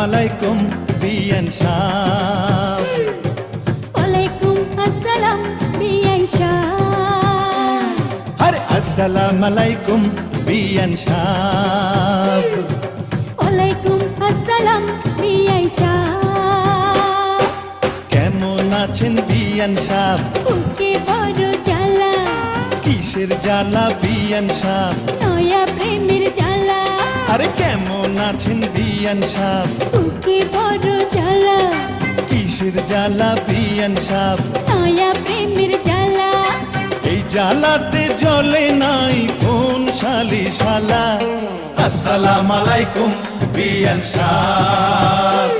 আলাইকুম বিয়ান সাহ। ওয়ালাইকুম আসসালাম বিয়ান সাহ। আরে আসসালামু আলাইকুম বিয়ান সাহ। ওয়ালাইকুম আসসালাম বিয়ান সাহ। কেমন আছেন বিয়ান সাহ? বুকে বড় জ্বালা, কিসের জ্বালা বিয়ান সাহ? নয়া প্রেমের জ্বালা। আরে কেমন আছেন বিয়ান সাহ? বুকে বড় জ্বালা, কিসের জ্বালা বিয়ান সাহ? নয়া প্রেমের জ্বালা। এই জ্বালাতে জ্বলে নাই কোন শালি শালা। আসসালামু আলাইকুম বিয়ান সাহ।